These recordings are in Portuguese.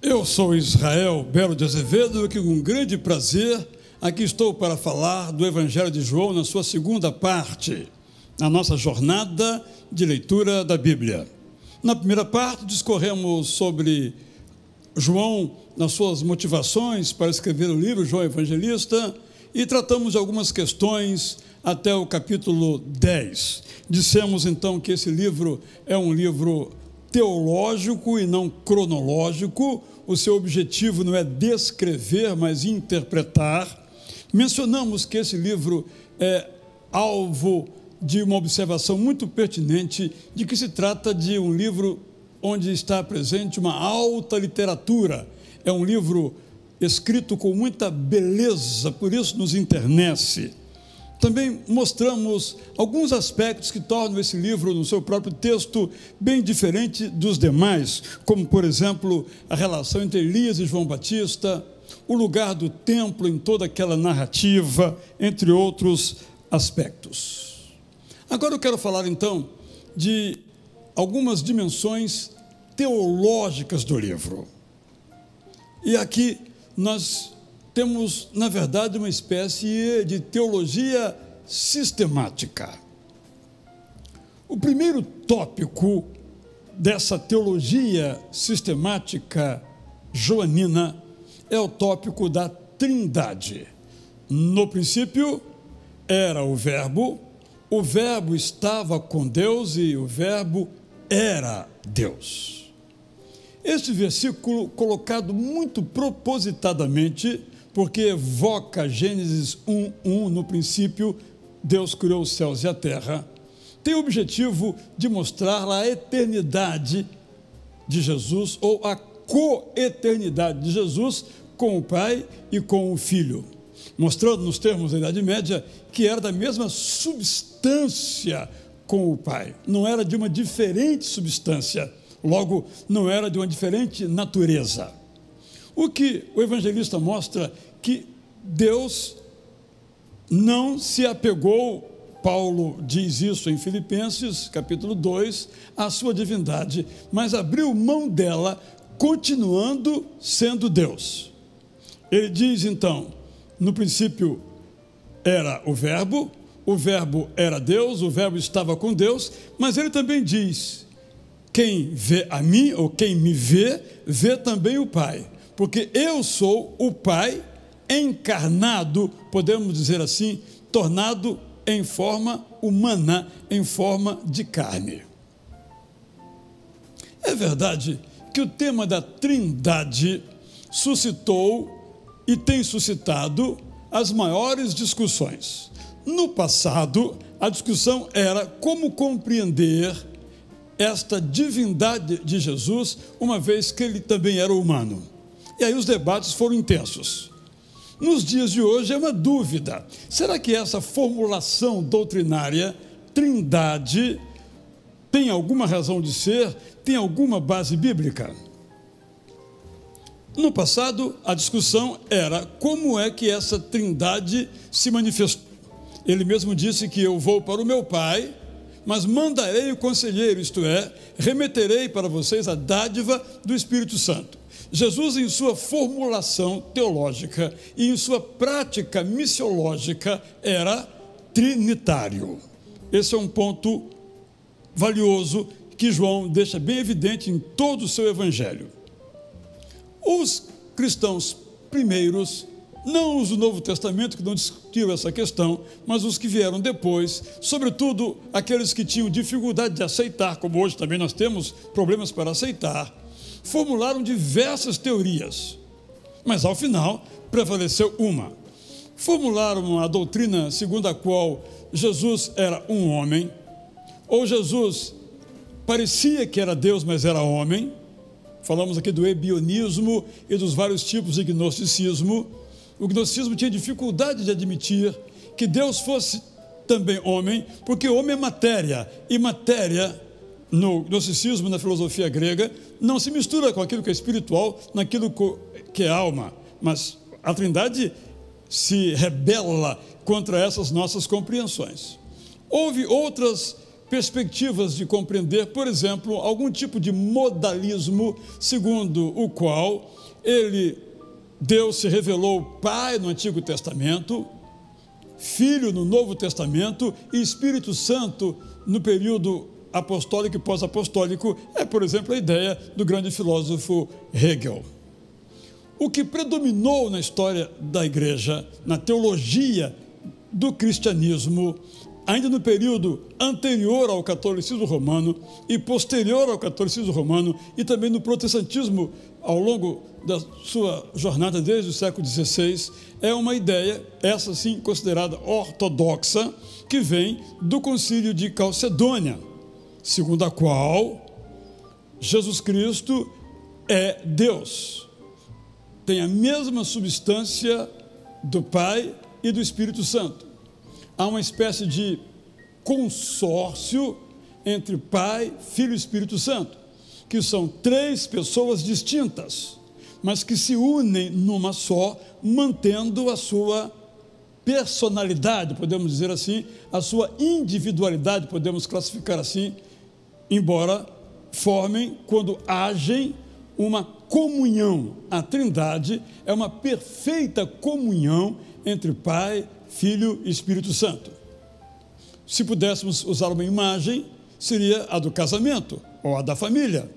Eu sou Israel Belo de Azevedo e com grande prazer aqui estou para falar do Evangelho de João na sua segunda parte, na nossa jornada de leitura da Bíblia. Na primeira parte discorremos sobre João nas suas motivações para escrever o livro João Evangelista e tratamos de algumas questões até o capítulo 10. Dissemos então que esse livro é um livro teológico e não cronológico. O seu objetivo não é descrever, mas interpretar. Mencionamos que esse livro é alvo de uma observação muito pertinente de que se trata de um livro onde está presente uma alta literatura. É um livro escrito com muita beleza, por isso nos enternece. Também mostramos alguns aspectos que tornam esse livro, no seu próprio texto, bem diferente dos demais, como, por exemplo, a relação entre Elias e João Batista, o lugar do templo em toda aquela narrativa, entre outros aspectos. Agora eu quero falar, então, de algumas dimensões teológicas do livro. E aqui nós temos, na verdade, uma espécie de teologia sistemática. O primeiro tópico dessa teologia sistemática joanina é o tópico da Trindade. No princípio era o Verbo estava com Deus e o Verbo era Deus. Este versículo, colocado muito propositadamente, porque evoca Gênesis 1:1, no princípio, Deus criou os céus e a terra, tem o objetivo de mostrar a eternidade de Jesus, ou a coeternidade de Jesus com o Pai e com o Filho, mostrando nos termos da Idade Média que era da mesma substância com o Pai, não era de uma diferente substância, logo não era de uma diferente natureza. O que o evangelista mostra que Deus não se apegou, Paulo diz isso em Filipenses, capítulo 2, à sua divindade, mas abriu mão dela, continuando sendo Deus. Ele diz então, no princípio era o Verbo era Deus, o Verbo estava com Deus, mas ele também diz, quem vê a mim, ou quem me vê, vê também o Pai. Porque eu sou o Pai encarnado, podemos dizer assim, tornado em forma humana, em forma de carne. É verdade que o tema da Trindade suscitou e tem suscitado as maiores discussões. No passado, a discussão era como compreender esta divindade de Jesus, uma vez que ele também era humano. E aí os debates foram intensos. Nos dias de hoje é uma dúvida. Será que essa formulação doutrinária, Trindade, tem alguma razão de ser? Tem alguma base bíblica? No passado, a discussão era como é que essa Trindade se manifestou. Ele mesmo disse que eu vou para o meu Pai, mas mandarei o conselheiro, isto é, remeterei para vocês a dádiva do Espírito Santo. Jesus, em sua formulação teológica e em sua prática missiológica, era trinitário. Esse é um ponto valioso que João deixa bem evidente em todo o seu evangelho. Os cristãos primeiros, não os do Novo Testamento, que não discutiram essa questão, mas os que vieram depois, sobretudo aqueles que tinham dificuldade de aceitar, como hoje também nós temos problemas para aceitar, formularam diversas teorias, mas ao final prevaleceu uma. Formularam a doutrina segundo a qual Jesus era um homem, ou Jesus parecia que era Deus, mas era homem. Falamos aqui do ebionismo e dos vários tipos de gnosticismo. O gnosticismo tinha dificuldade de admitir que Deus fosse também homem, porque homem é matéria, e matéria, no gnosticismo, na filosofia grega, não se mistura com aquilo que é espiritual, naquilo que é alma. Mas a Trindade se rebela contra essas nossas compreensões. Houve outras perspectivas de compreender, por exemplo, algum tipo de modalismo segundo o qual Deus se revelou Pai no Antigo Testamento, Filho no Novo Testamento e Espírito Santo no período apostólico e pós-apostólico. É, por exemplo, a ideia do grande filósofo Hegel. O que predominou na história da igreja, na teologia do cristianismo, ainda no período anterior ao catolicismo romano e posterior ao catolicismo romano, e também no protestantismo ao longo da sua jornada desde o século XVI, é uma ideia, essa sim considerada ortodoxa, que vem do Concílio de Calcedônia, segundo a qual Jesus Cristo é Deus, tem a mesma substância do Pai e do Espírito Santo. Há uma espécie de consórcio entre Pai, Filho e Espírito Santo, que são três pessoas distintas, mas que se unem numa só, mantendo a sua personalidade, podemos dizer assim, a sua individualidade, podemos classificar assim, embora formem, quando agem, uma comunhão. A Trindade é uma perfeita comunhão entre Pai, Filho e Espírito Santo. Se pudéssemos usar uma imagem, seria a do casamento ou a da família,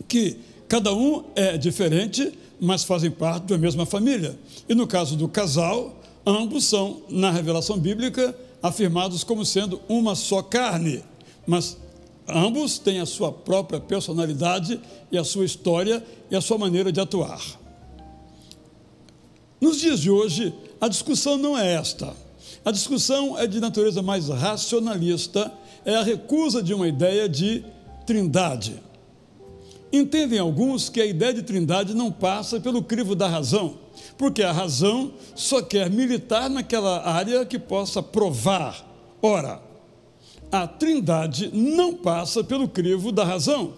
que cada um é diferente, mas fazem parte da mesma família. E no caso do casal, ambos são, na revelação bíblica, afirmados como sendo uma só carne, mas ambos têm a sua própria personalidade e a sua história e a sua maneira de atuar. Nos dias de hoje, a discussão não é esta. A discussão é de natureza mais racionalista, é a recusa de uma ideia de trindade. Entendem alguns que a ideia de trindade não passa pelo crivo da razão, porque a razão só quer militar naquela área que possa provar. Ora, a trindade não passa pelo crivo da razão.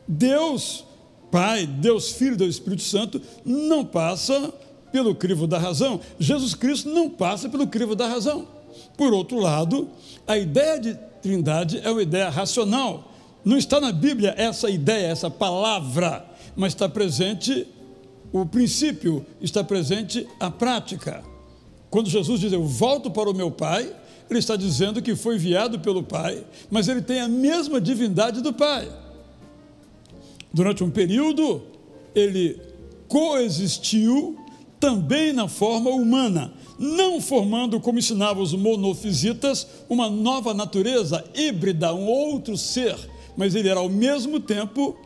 Deus Pai, Deus Filho, Deus Espírito Santo não passa pelo crivo da razão. Jesus Cristo não passa pelo crivo da razão. Por outro lado, a ideia de trindade é uma ideia racional. Não está na Bíblia essa ideia, essa palavra, mas está presente o princípio, está presente a prática. Quando Jesus diz, eu volto para o meu Pai, ele está dizendo que foi enviado pelo Pai, mas ele tem a mesma divindade do Pai. Durante um período, ele coexistiu também na forma humana, não formando, como ensinavam os monofisitas, uma nova natureza híbrida, um outro ser, mas ele era ao mesmo tempo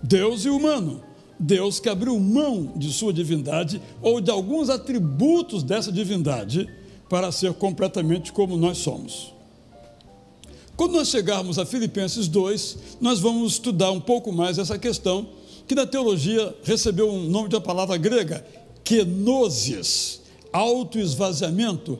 Deus e humano. Deus que abriu mão de sua divindade ou de alguns atributos dessa divindade para ser completamente como nós somos. Quando nós chegarmos a Filipenses 2, nós vamos estudar um pouco mais essa questão, que na teologia recebeu um nome de uma palavra grega, kenosis, autoesvaziamento.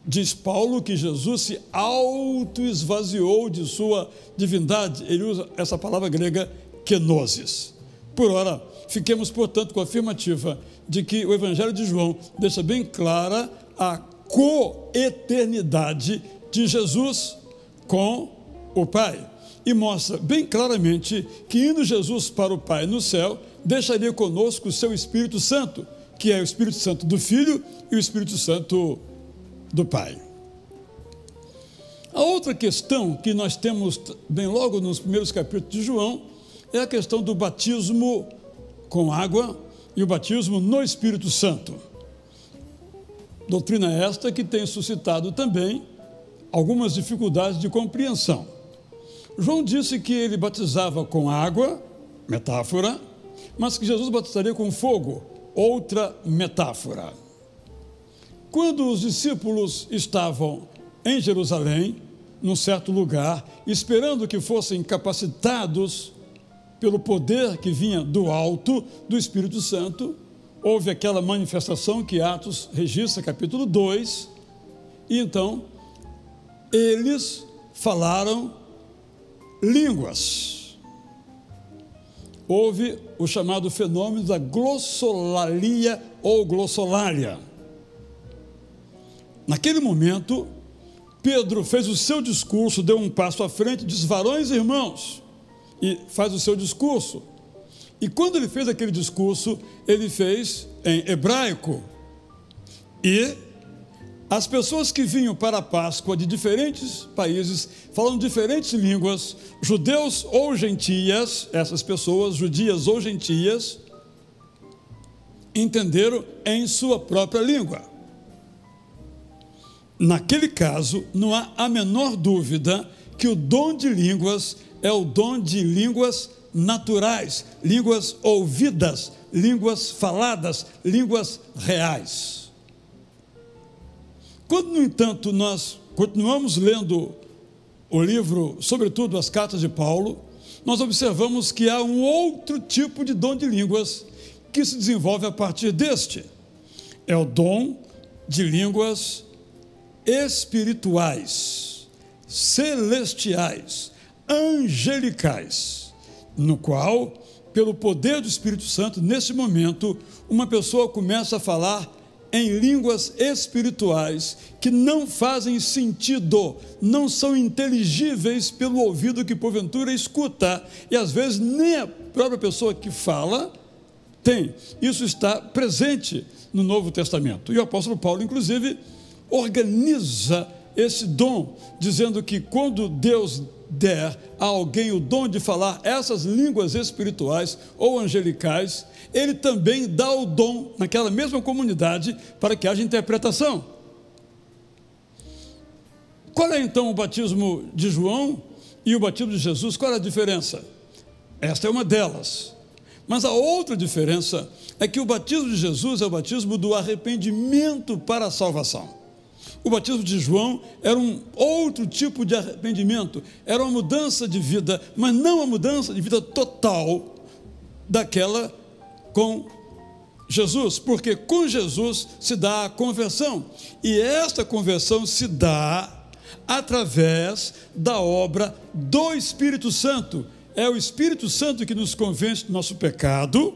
Diz Paulo que Jesus se autoesvaziou de sua divindade. Ele usa essa palavra grega, kenosis. Por ora, fiquemos, portanto, com a afirmativa de que o Evangelho de João deixa bem clara a coeternidade de Jesus com o Pai. E mostra bem claramente que, indo Jesus para o Pai no céu, deixaria conosco o seu Espírito Santo, que é o Espírito Santo do Filho e o Espírito Santo do Pai. A outra questão que nós temos bem logo nos primeiros capítulos de João é a questão do batismo com água e o batismo no Espírito Santo. Doutrina esta que tem suscitado também algumas dificuldades de compreensão. João disse que ele batizava com água, metáfora, mas que Jesus batizaria com fogo, outra metáfora. Quando os discípulos estavam em Jerusalém, num certo lugar, esperando que fossem capacitados pelo poder que vinha do alto, do Espírito Santo, houve aquela manifestação que Atos registra, capítulo 2, e então eles falaram línguas. Houve o chamado fenômeno da glossolalia ou glossolária. Naquele momento, Pedro fez o seu discurso, deu um passo à frente, diz: varões e irmãos, e faz o seu discurso. E quando ele fez aquele discurso, ele fez em hebraico. E as pessoas que vinham para a Páscoa de diferentes países, falando diferentes línguas, judeus ou gentias, essas pessoas, judias ou gentias, entenderam em sua própria língua. Naquele caso, não há a menor dúvida que o dom de línguas é o dom de línguas naturais, línguas ouvidas, línguas faladas, línguas reais. Quando, no entanto, nós continuamos lendo o livro, sobretudo as cartas de Paulo, nós observamos que há um outro tipo de dom de línguas que se desenvolve a partir deste. É o dom de línguas espirituais, celestiais, angelicais, no qual, pelo poder do Espírito Santo, nesse momento, uma pessoa começa a falar em línguas espirituais que não fazem sentido, não são inteligíveis pelo ouvido que porventura escuta, e às vezes nem a própria pessoa que fala tem. Isso está presente no Novo Testamento. E o apóstolo Paulo, inclusive, organiza esse dom, dizendo que quando Deus der a alguém o dom de falar essas línguas espirituais ou angelicais, ele também dá o dom naquela mesma comunidade para que haja interpretação. Qual é então o batismo de João e o batismo de Jesus? Qual é a diferença? Esta é uma delas. Mas a outra diferença é que o batismo de Jesus é o batismo do arrependimento para a salvação. O batismo de João era um outro tipo de arrependimento, era uma mudança de vida, mas não uma mudança de vida total daquela com Jesus, porque com Jesus se dá a conversão, e esta conversão se dá através da obra do Espírito Santo. É o Espírito Santo que nos convence do nosso pecado,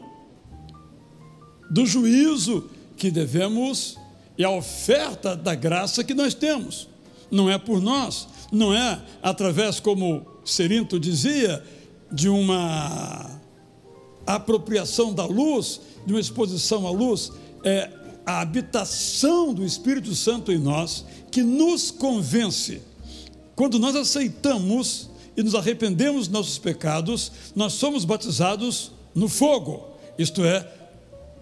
do juízo que devemos e a oferta da graça que nós temos. Não é por nós, não é através, como Cerinto dizia, de uma apropriação da luz, de uma exposição à luz. É a habitação do Espírito Santo em nós que nos convence. Quando nós aceitamos e nos arrependemos dos nossos pecados, nós somos batizados no fogo, isto é,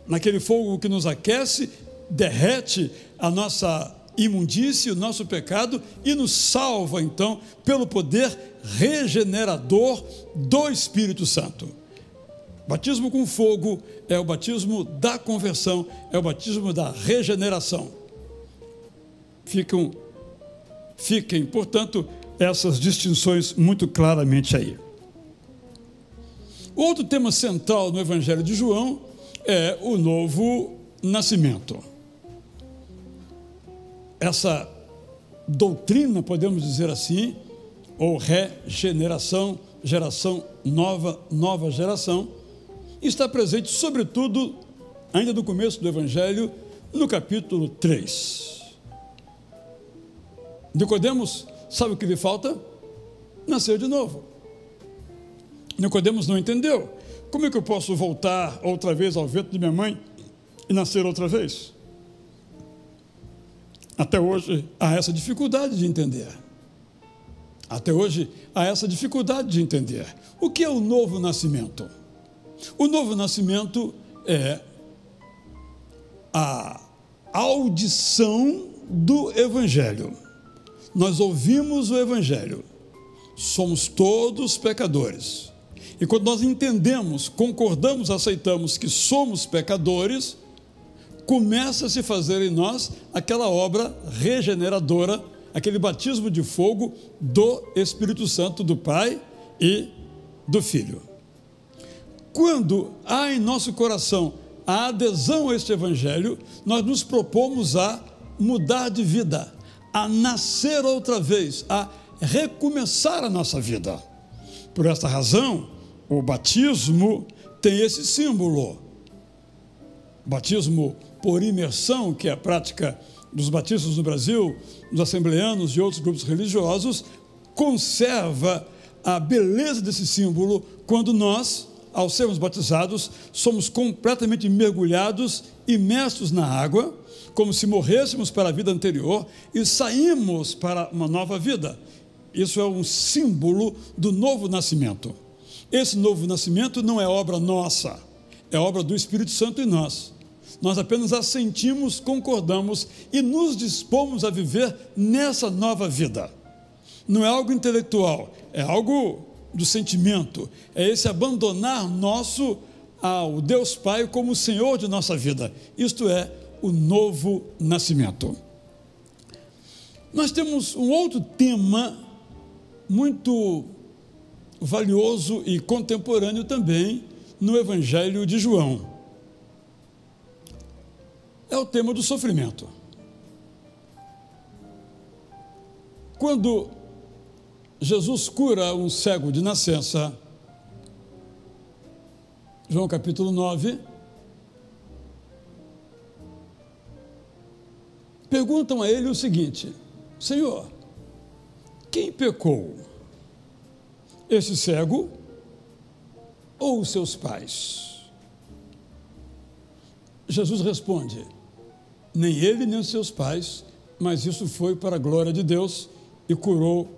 naquele fogo que nos aquece, derrete a nossa imundície, o nosso pecado, e nos salva, então, pelo poder regenerador do Espírito Santo. Batismo com fogo é o batismo da conversão, é o batismo da regeneração. Fiquem, portanto, essas distinções muito claramente aí. O outro tema central no Evangelho de João é o novo nascimento. Essa doutrina, podemos dizer assim, ou regeneração, geração nova, nova geração, está presente, sobretudo, ainda no começo do Evangelho, no capítulo 3. Nicodemos, sabe o que lhe falta? Nascer de novo. Nicodemos não entendeu. Como é que eu posso voltar outra vez ao ventre de minha mãe e nascer outra vez? Até hoje há essa dificuldade de entender. Até hoje há essa dificuldade de entender. O que é o novo nascimento? O novo nascimento é a audição do Evangelho. Nós ouvimos o Evangelho. Somos todos pecadores. E quando nós entendemos, concordamos, aceitamos que somos pecadores, começa a se fazer em nós aquela obra regeneradora, aquele batismo de fogo do Espírito Santo, do Pai e do Filho. Quando há em nosso coração a adesão a este Evangelho, nós nos propomos a mudar de vida, a nascer outra vez, a recomeçar a nossa vida. Por esta razão, o batismo tem esse símbolo. Batismo por imersão, que é a prática dos batistas no Brasil, dos assembleanos e outros grupos religiosos, conserva a beleza desse símbolo quando nós, ao sermos batizados, somos completamente mergulhados, imersos na água, como se morrêssemos para a vida anterior e saímos para uma nova vida. Isso é um símbolo do novo nascimento. Esse novo nascimento não é obra nossa, é obra do Espírito Santo em nós. Nós apenas assentimos, concordamos e nos dispomos a viver nessa nova vida. Não é algo intelectual, é algo do sentimento. É esse abandonar nosso ao Deus Pai como o Senhor de nossa vida. Isto é o novo nascimento. Nós temos um outro tema muito valioso e contemporâneo também no Evangelho de João. É o tema do sofrimento. Quando Jesus cura um cego de nascença, João capítulo 9, perguntam a ele o seguinte: Senhor, quem pecou? Esse cego ou os seus pais? Jesus responde: nem ele nem os seus pais, mas isso foi para a glória de Deus, e curou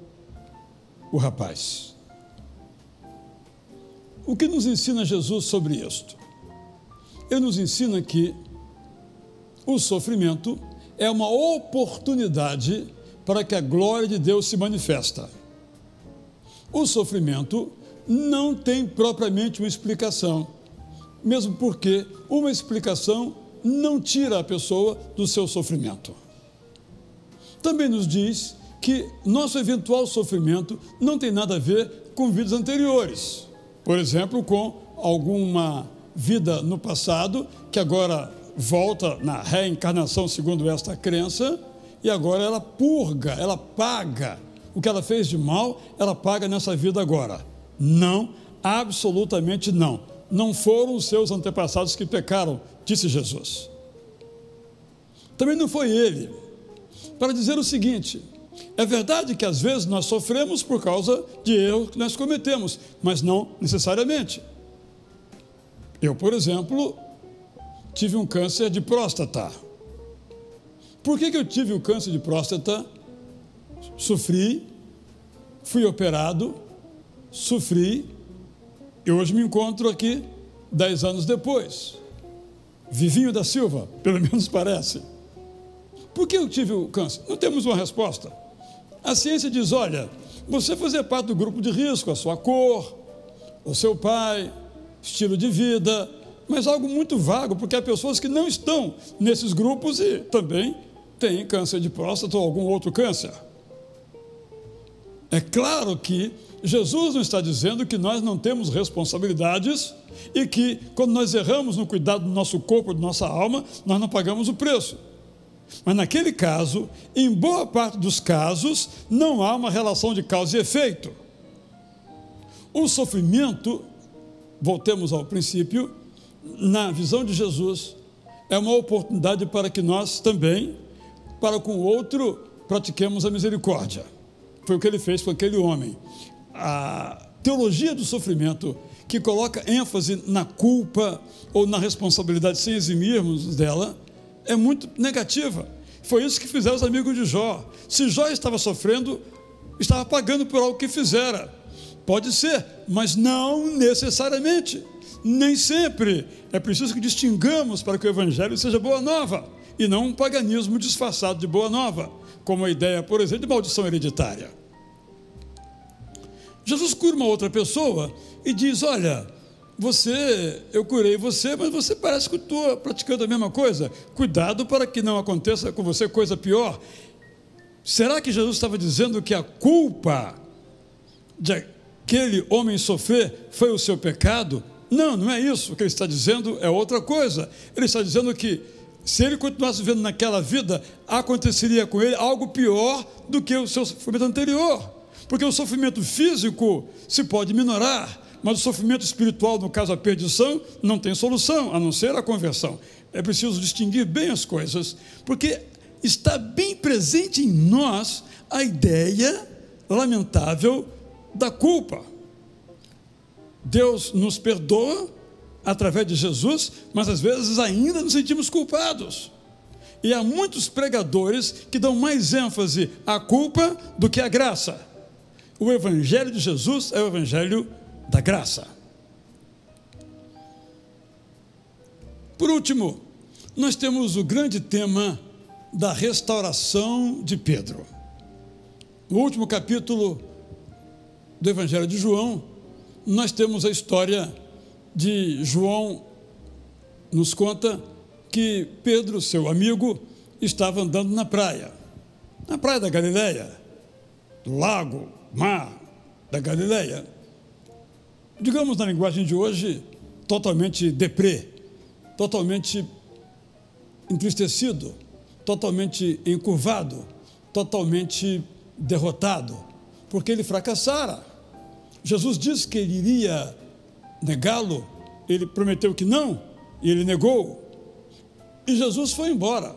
o rapaz. O que nos ensina Jesus sobre isto? Ele nos ensina que o sofrimento é uma oportunidade para que a glória de Deus se manifesta. O sofrimento não tem propriamente uma explicação, mesmo porque uma explicação não tira a pessoa do seu sofrimento. Também nos diz que nosso eventual sofrimento não tem nada a ver com vidas anteriores. Por exemplo, com alguma vida no passado que agora volta na reencarnação segundo esta crença e agora ela purga, ela paga o que ela fez de mal, ela paga nessa vida agora. Não, absolutamente não. Não foram os seus antepassados que pecaram, disse Jesus. Também não foi ele. Para dizer o seguinte: é verdade que às vezes nós sofremos por causa de erros que nós cometemos, mas não necessariamente. Eu, por exemplo, tive um câncer de próstata. Por que eu tive o câncer de próstata? Sofri, fui operado, sofri, e hoje me encontro aqui 10 anos depois. Vivinho da Silva, pelo menos parece. Por que eu tive o câncer? Não temos uma resposta. A ciência diz: olha, você fazia parte do grupo de risco, a sua cor, o seu pai, estilo de vida, mas algo muito vago, porque há pessoas que não estão nesses grupos e também têm câncer de próstata ou algum outro câncer. É claro que Jesus não está dizendo que nós não temos responsabilidades e que, quando nós erramos no cuidado do nosso corpo, da nossa alma, nós não pagamos o preço. Mas naquele caso, em boa parte dos casos, não há uma relação de causa e efeito. O sofrimento, voltemos ao princípio, na visão de Jesus, é uma oportunidade para que nós também, para com o outro, pratiquemos a misericórdia. Foi o que ele fez com aquele homem. A teologia do sofrimento, que coloca ênfase na culpa ou na responsabilidade sem eximirmos dela, é muito negativa. Foi isso que fizeram os amigos de Jó. Se Jó estava sofrendo, estava pagando por algo que fizera. Pode ser, mas não necessariamente. Nem sempre. É preciso que distingamos para que o Evangelho seja boa nova e não um paganismo disfarçado de boa nova, como a ideia, por exemplo, de maldição hereditária. Jesus cura uma outra pessoa e diz: olha, eu curei você, mas você parece que estou praticando a mesma coisa. Cuidado para que não aconteça com você coisa pior. Será que Jesus estava dizendo que a culpa de aquele homem sofrer foi o seu pecado? Não, não é isso. O que ele está dizendo é outra coisa. Ele está dizendo que, se ele continuasse vivendo naquela vida, aconteceria com ele algo pior do que o seu sofrimento anterior. Porque o sofrimento físico se pode minorar, mas o sofrimento espiritual, no caso a perdição, não tem solução, a não ser a conversão. É preciso distinguir bem as coisas, porque está bem presente em nós a ideia lamentável da culpa. Deus nos perdoa através de Jesus, mas às vezes ainda nos sentimos culpados. E há muitos pregadores que dão mais ênfase à culpa do que à graça. O Evangelho de Jesus é o Evangelho da graça. Por último, nós temos o grande tema da restauração de Pedro. No último capítulo do Evangelho de João, nós temos a história de João, nos conta que Pedro, seu amigo, estava andando na praia da Galileia, do lago, mar da Galileia, digamos na linguagem de hoje, totalmente deprê, totalmente entristecido, totalmente encurvado, totalmente derrotado, porque ele fracassara. Jesus disse que ele iria negá-lo, ele prometeu que não, e ele negou. E Jesus foi embora.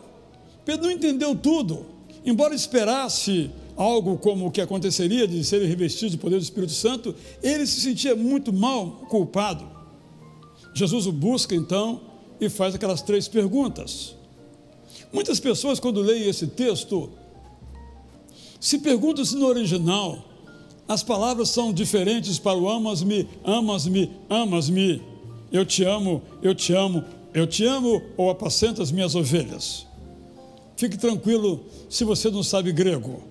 Pedro não entendeu tudo. Embora esperasse algo como o que aconteceria de ser revestido do poder do Espírito Santo, ele se sentia muito mal, culpado. Jesus o busca então e faz aquelas 3 perguntas. Muitas pessoas, quando leem esse texto, se perguntam se no original as palavras são diferentes para o amas-me, amas-me, amas-me, eu te amo, eu te amo, eu te amo, ou apacenta as minhas ovelhas. Fique tranquilo se você não sabe grego.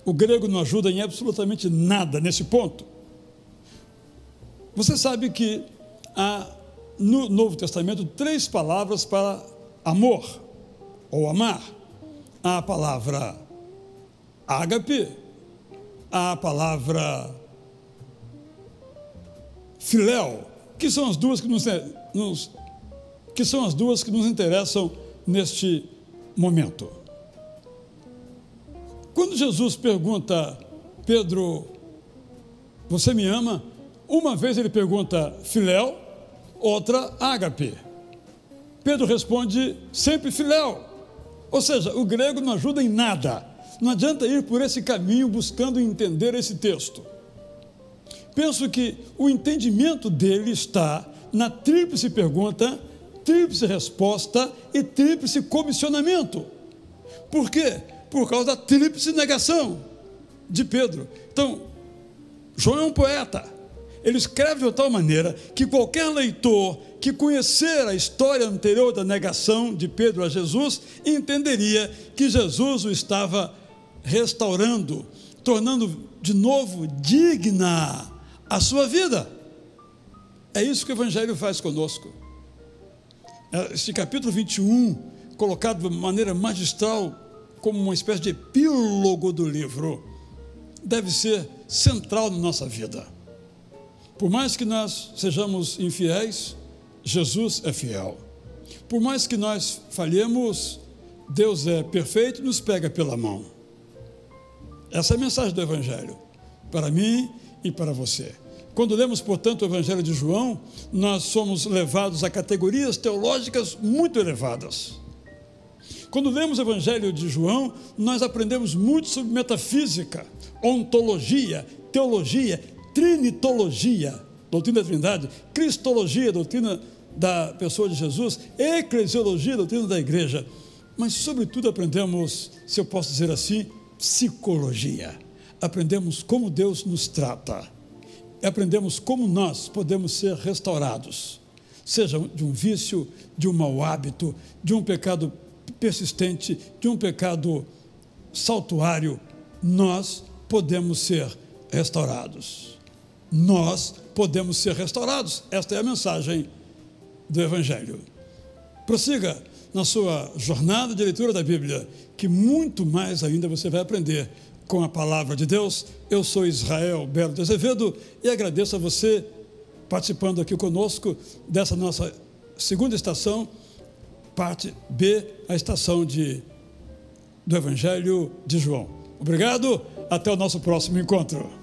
O grego não ajuda em absolutamente nada nesse ponto. Você sabe que há no Novo Testamento 3 palavras para amor ou amar. Há a palavra ágape, há a palavra filéu, que são as duas que nos interessam neste momento. Quando Jesus pergunta, Pedro, você me ama? Uma vez ele pergunta filéu, outra ágape. Pedro responde sempre filéu. Ou seja, o grego não ajuda em nada. Não adianta ir por esse caminho buscando entender esse texto. Penso que o entendimento dele está na tríplice pergunta, tríplice resposta e tríplice comissionamento. Por quê? Por causa da tríplice negação de Pedro. Então, João é um poeta. Ele escreve de tal maneira que qualquer leitor que conhecer a história anterior da negação de Pedro a Jesus entenderia que Jesus o estava restaurando, tornando de novo digna a sua vida. É isso que o Evangelho faz conosco. Este capítulo 21, colocado de maneira magistral, como uma espécie de epílogo do livro, deve ser central na nossa vida. Por mais que nós sejamos infiéis, Jesus é fiel. Por mais que nós falhemos, Deus é perfeito e nos pega pela mão. Essa é a mensagem do Evangelho, para mim e para você. Quando lemos, portanto, o Evangelho de João, nós somos levados a categorias teológicas muito elevadas. Quando lemos o Evangelho de João, nós aprendemos muito sobre metafísica, ontologia, teologia, trinitologia, doutrina da Trindade, cristologia, doutrina da pessoa de Jesus, eclesiologia, doutrina da igreja. Mas, sobretudo, aprendemos, se eu posso dizer assim, psicologia. Aprendemos como Deus nos trata. Aprendemos como nós podemos ser restaurados, seja de um vício, de um mau hábito, de um pecado persistente, de um pecado saltuário. Nós podemos ser restaurados. Nós podemos ser restaurados. Esta é a mensagem do Evangelho. Prossiga na sua jornada de leitura da Bíblia, que muito mais ainda você vai aprender com a palavra de Deus. Eu sou Israel Belo de Azevedo e agradeço a você participando aqui conosco dessa nossa segunda estação, parte B, a estação do Evangelho de João. Obrigado, até o nosso próximo encontro.